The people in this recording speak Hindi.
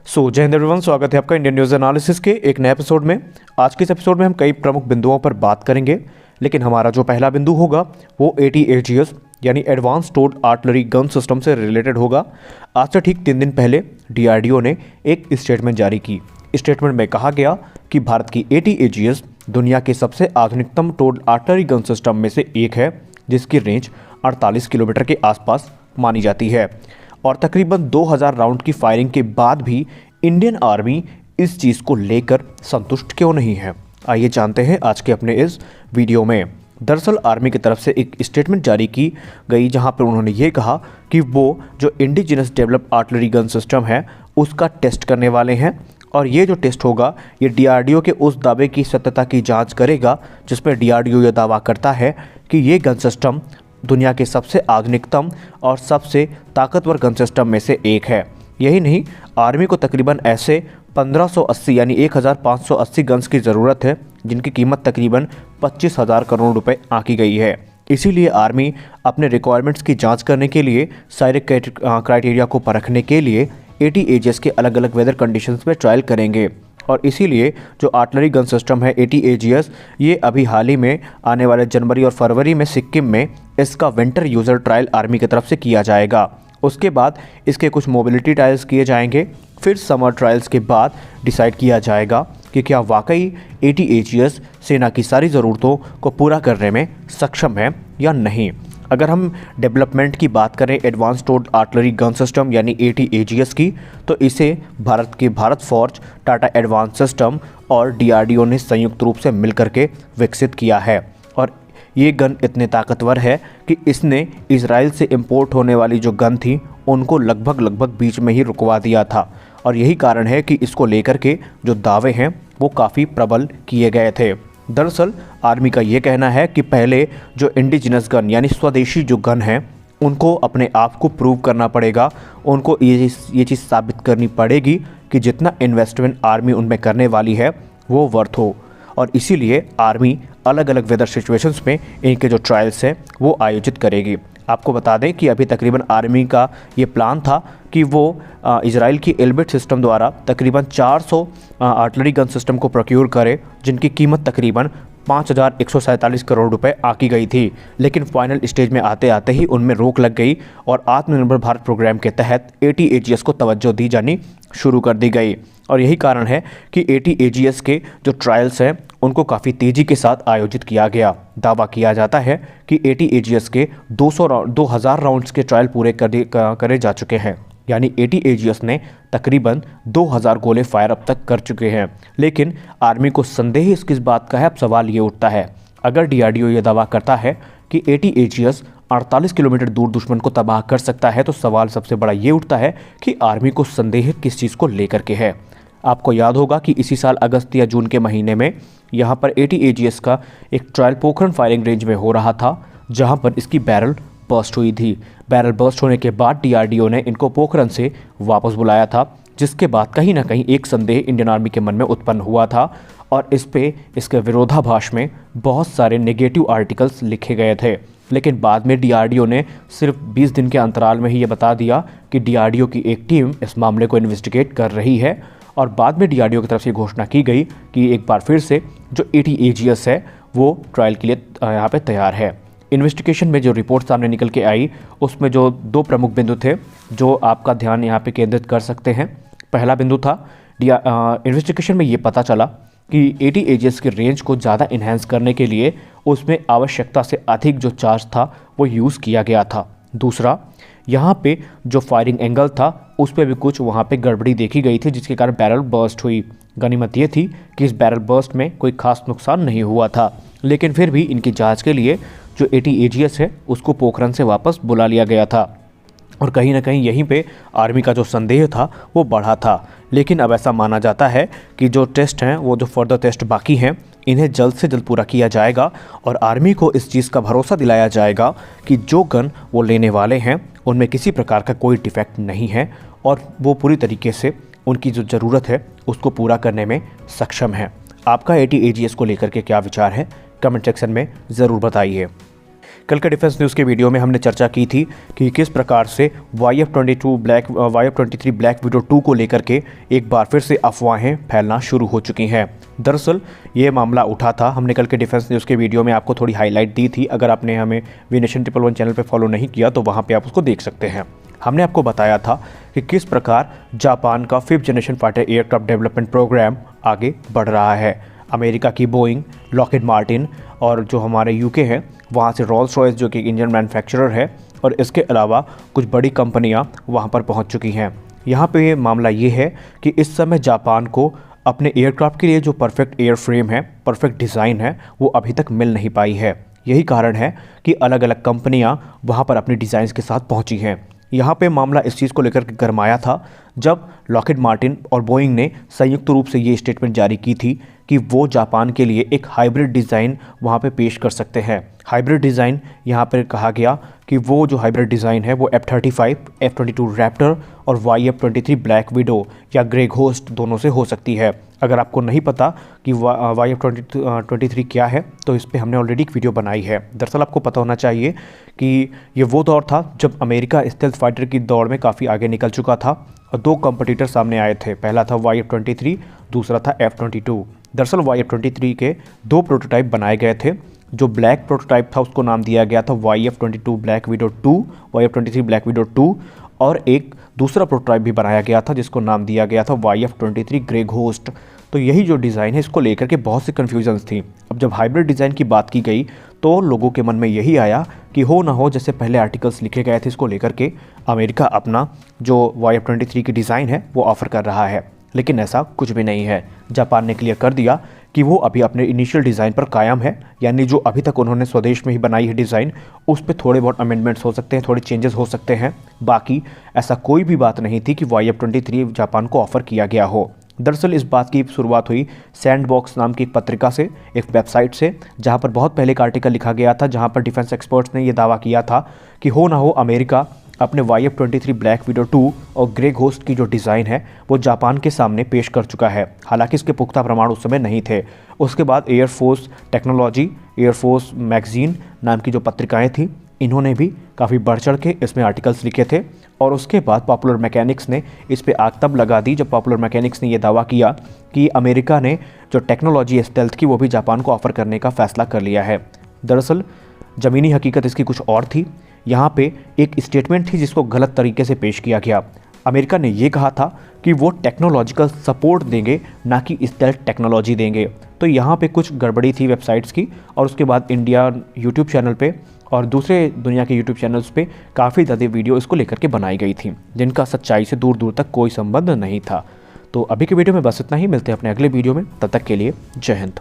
जय हिंद एवरीवन, स्वागत है आपका इंडियन न्यूज़ एनालिसिस के एक नए एपिसोड में। आज के इस एपिसोड में हम कई प्रमुख बिंदुओं पर बात करेंगे, लेकिन हमारा जो पहला बिंदु होगा वो ATAGS यानी advance towed artillery gun system से रिलेटेड होगा। आज से ठीक 3 दिन पहले DRDO ने एक स्टेटमेंट जारी की। स्टेटमेंट में कहा गया कि भारत की ATAGS दुनिया के सबसे आधुनिकतम टोड आर्टिलरी गन सिस्टम में से एक है, जिसकी रेंज 48 किलोमीटर के आसपास मानी जाती है और तकरीबन 2000 राउंड की फायरिंग के बाद भी इंडियन आर्मी इस चीज़ को लेकर संतुष्ट क्यों नहीं है। आइए जानते हैं आज के अपने इस वीडियो में। दरअसल आर्मी की तरफ से एक स्टेटमेंट जारी की गई, जहां पर उन्होंने ये कहा कि वो जो indigenous develop artillery gun system है उसका टेस्ट करने वाले हैं और ये जो टेस्ट होगा ये DRDO के उस दावे की सत्यता की जाँच करेगा जिसमें DRDO ये दावा करता है कि ये गन सिस्टम दुनिया के सबसे आधुनिकतम और सबसे ताकतवर गन सिस्टम में से एक है। यही नहीं, आर्मी को तकरीबन ऐसे 1580 यानी 1580 गन्स की ज़रूरत है, जिनकी कीमत तकरीबन 25,000 करोड़ रुपए आंकी गई है। इसीलिए आर्मी अपने रिक्वायरमेंट्स की जांच करने के लिए सारे क्राइटेरिया को परखने के लिए ATAGS के अलग अलग वेदर कंडीशंस में ट्रायल करेंगे और इसीलिए जो आर्टिलरी गन सिस्टम है ATAGS, ये अभी हाल ही में आने वाले जनवरी और फरवरी में सिक्किम में इसका विंटर यूज़र ट्रायल आर्मी की तरफ से किया जाएगा। उसके बाद इसके कुछ मोबिलिटी ट्रायल्स किए जाएंगे, फिर समर ट्रायल्स के बाद डिसाइड किया जाएगा कि क्या वाकई ATAGS सेना की सारी ज़रूरतों को पूरा करने में सक्षम है या नहीं। अगर हम डेवलपमेंट की बात करें advance towed artillery gun system यानी ATAGS की, तो इसे भारत फौज, टाटा एडवांस सिस्टम और DRDO ने संयुक्त रूप से मिलकर के विकसित किया है और ये गन इतने ताकतवर है कि इसने इजराइल से इंपोर्ट होने वाली जो गन थी उनको लगभग बीच में ही रुकवा दिया था और यही कारण है कि इसको लेकर के जो दावे हैं वो काफ़ी प्रबल किए गए थे। दरअसल आर्मी का ये कहना है कि पहले जो इंडिजिनस गन यानी स्वदेशी जो गन है उनको अपने आप को प्रूव करना पड़ेगा, उनको ये चीज़ साबित करनी पड़ेगी कि जितना इन्वेस्टमेंट आर्मी उनमें करने वाली है वो वर्थ हो और इसीलिए आर्मी अलग अलग वेदर सिचुएशंस में इनके जो ट्रायल्स हैं वो आयोजित करेगी। आपको बता दें कि अभी तकरीबन आर्मी का ये प्लान था कि वो इजराइल की एल्बिट सिस्टम द्वारा तकरीबन 400 आर्टिलरी गन सिस्टम को प्रोक्योर करे, जिनकी कीमत तकरीबन 5,147 करोड़ रुपए आंकी गई थी, लेकिन फाइनल स्टेज में आते आते ही उनमें रोक लग गई और आत्मनिर्भर भारत प्रोग्राम के तहत ATAGS को तवज्जो दी जानी शुरू कर दी गई और यही कारण है कि ATAGS के जो ट्रायल्स हैं उनको काफ़ी तेज़ी के साथ आयोजित किया गया। दावा किया जाता है कि ATAGS के 2000 राउंड्स के ट्रायल पूरे करे जा चुके हैं, यानी ATAGS ने तकरीबन 2000 गोले फायर अब तक कर चुके हैं। लेकिन आर्मी को संदेह इसकी बात का है। अब सवाल ये उठता है, अगर DRDO ये दावा करता है कि ATAGS 48 किलोमीटर दूर दुश्मन को तबाह कर सकता है, तो सवाल सबसे बड़ा ये उठता है कि आर्मी को संदेह किस चीज़ को लेकर के है। आपको याद होगा कि इसी साल अगस्त या जून के महीने में यहाँ पर ATAGS का एक ट्रायल पोखरण फायरिंग रेंज में हो रहा था, जहाँ पर इसकी बैरल बर्स्ट हुई थी। बैरल बर्स्ट होने के बाद DRDO ने इनको पोखरण से वापस बुलाया था, जिसके बाद कहीं ना कहीं एक संदेह इंडियन आर्मी के मन में उत्पन्न हुआ था और इसके विरोधाभास में बहुत सारे नेगेटिव आर्टिकल्स लिखे गए थे। लेकिन बाद में DRDO ने सिर्फ 20 दिन के अंतराल में ही ये बता दिया कि DRDO की एक टीम इस मामले को इन्वेस्टिगेट कर रही है और बाद में DRDO की तरफ से घोषणा की गई कि एक बार फिर से जो ATAGS है वो ट्रायल के लिए यहाँ पे तैयार है। इन्वेस्टिगेशन में जो रिपोर्ट सामने निकल के आई उसमें जो 2 प्रमुख बिंदु थे जो आपका ध्यान यहाँ पे केंद्रित कर सकते हैं। पहला बिंदु था इन्वेस्टिगेशन में ये पता चला कि ATAGS के रेंज को ज़्यादा इन्हेंस करने के लिए उसमें आवश्यकता से अधिक जो चार्ज था वो यूज़ किया गया था। दूसरा, यहाँ पे जो फायरिंग एंगल था उस पर भी कुछ वहाँ पे गड़बड़ी देखी गई थी, जिसके कारण बैरल बर्स्ट हुई। गनीमत ये थी कि इस बैरल बर्स्ट में कोई खास नुकसान नहीं हुआ था, लेकिन फिर भी इनकी जांच के लिए जो ATAGS है उसको पोखरण से वापस बुला लिया गया था और कहीं ना कहीं यहीं पे आर्मी का जो संदेह था वो बढ़ा था। लेकिन अब ऐसा माना जाता है कि जो टेस्ट हैं वो जो फर्दर टेस्ट बाकी हैं इन्हें जल्द से जल्द पूरा किया जाएगा और आर्मी को इस चीज़ का भरोसा दिलाया जाएगा कि जो गन वो लेने वाले हैं उनमें किसी प्रकार का कोई डिफेक्ट नहीं है और वो पूरी तरीके से उनकी जो ज़रूरत है उसको पूरा करने में सक्षम है। आपका ATAGS को लेकर के क्या विचार है, कमेंट सेक्शन में ज़रूर बताइए। कल के डिफेंस न्यूज़ के वीडियो में हमने चर्चा की थी कि किस प्रकार से YF-23 ब्लैक विडो 2 को लेकर के एक बार फिर से अफवाहें फैलना शुरू हो चुकी हैं। दरअसल ये मामला उठा था, हमने कल के डिफेंस न्यूज़ के वीडियो में आपको थोड़ी हाईलाइट दी थी। अगर आपने हमें वीनेशन 111 चैनल पर फॉलो नहीं किया तो वहाँ पर आप उसको देख सकते हैं। हमने आपको बताया था कि किस प्रकार जापान का 5th generation fighter aircraft development programme आगे बढ़ रहा है। अमेरिका की बोइंग, लॉकहीड मार्टिन और जो हमारे यूके है वहाँ से रोल्स रॉयस जो कि इंजन मैन्युफैक्चरर है, और इसके अलावा कुछ बड़ी कंपनियाँ वहाँ पर पहुँच चुकी हैं। यहाँ पे मामला ये है कि इस समय जापान को अपने एयरक्राफ्ट के लिए जो परफेक्ट एयर फ्रेम है, परफेक्ट डिज़ाइन है, वो अभी तक मिल नहीं पाई है। यही कारण है कि अलग अलग कंपनियाँ वहाँ पर अपनी डिज़ाइंस के साथ पहुँची हैं। यहाँ पे मामला इस चीज़ को लेकर के गरमाया था जब लॉकहीड मार्टिन और बोइंग ने संयुक्त रूप से ये स्टेटमेंट जारी की थी कि वो जापान के लिए एक हाइब्रिड डिज़ाइन वहाँ पे पेश कर सकते हैं। हाइब्रिड डिज़ाइन यहाँ पर कहा गया कि वो जो हाइब्रिड डिज़ाइन है वो F-35, F-22 रैप्टर और YF-23 ब्लैक विडो या ग्रे घोस्ट दोनों से हो सकती है। अगर आपको नहीं पता कि YF-23 क्या है तो इस पर हमने ऑलरेडी एक वीडियो बनाई है। दरअसल आपको पता होना चाहिए कि ये वो दौर था जब अमेरिका स्टेल्थ फाइटर की दौड़ में काफ़ी आगे निकल चुका था और दो कंपटीटर सामने आए थे। पहला था YF-23, दूसरा था F-22। दरअसल YF-23 के दो प्रोटोटाइप बनाए गए थे। जो ब्लैक प्रोटोटाइप था उसको नाम दिया गया था YF-22 black window 2, YF-23 black window 2, और एक दूसरा प्रोटोटाइप भी बनाया गया था जिसको नाम दिया गया था YF-23 ग्रे घोस्ट। तो यही जो डिज़ाइन है इसको लेकर के बहुत सी कन्फ्यूजन्स थी। अब जब हाइब्रिड डिज़ाइन की बात की गई तो लोगों के मन में यही आया कि हो ना हो जैसे पहले आर्टिकल्स लिखे गए थे इसको लेकर के अमेरिका अपना जो YF-23 की डिज़ाइन है वो ऑफ़र कर रहा है, लेकिन ऐसा कुछ भी नहीं है। जापान ने क्लियर कर दिया कि वो अभी अपने इनिशियल डिज़ाइन पर कायम है, यानी जो अभी तक उन्होंने स्वदेश में ही बनाई है डिज़ाइन, उस पर थोड़े बहुत अमेंडमेंट्स हो सकते हैं, थोड़े चेंजेस हो सकते हैं। बाकी ऐसा कोई भी बात नहीं थी कि YF-23 जापान को ऑफ़र किया गया हो। दरअसल इस बात की शुरुआत हुई सैंडबॉक्स नाम की एक पत्रिका से, एक वेबसाइट से, जहां पर बहुत पहले एक आर्टिकल लिखा गया था जहां पर डिफेंस एक्सपर्ट्स ने यह दावा किया था कि हो ना हो अमेरिका अपने YF-23 ब्लैक विडो 2 और ग्रे घोस्ट की जो डिज़ाइन है वो जापान के सामने पेश कर चुका है। हालांकि इसके पुख्ता प्रमाण उस समय नहीं थे। उसके बाद एयरफोर्स टेक्नोलॉजी, एयरफोर्स मैगजीन नाम की जो पत्रिकाएं थी, इन्होंने भी काफ़ी बढ़ चढ़ के इसमें आर्टिकल्स लिखे थे। और उसके बाद पॉपुलर मैकेनिक्स ने इस पे आग तब लगा दी जब पॉपुलर मैकेनिक्स ने यह दावा किया कि अमेरिका ने जो टेक्नोलॉजी स्टेल्थ की वो भी जापान को ऑफ़र करने का फ़ैसला कर लिया है। दरअसल ज़मीनी हकीकत इसकी कुछ और थी। यहाँ पे एक स्टेटमेंट थी जिसको गलत तरीके से पेश किया गया। अमेरिका ने ये कहा था कि वो टेक्नोलॉजिकल सपोर्ट देंगे, ना कि स्टेल्थ टेक्नोलॉजी देंगे। तो यहाँ पे कुछ गड़बड़ी थी वेबसाइट्स की, और उसके बाद इंडिया यूट्यूब चैनल पे और दूसरे दुनिया के यूट्यूब चैनल्स पे काफ़ी ज़्यादा वीडियो इसको लेकर के बनाई गई थी जिनका सच्चाई से दूर दूर तक कोई संबंध नहीं था। तो अभी के वीडियो में बस इतना ही। मिलते हैं अपने अगले वीडियो में, तब तक के लिए जय हिंद।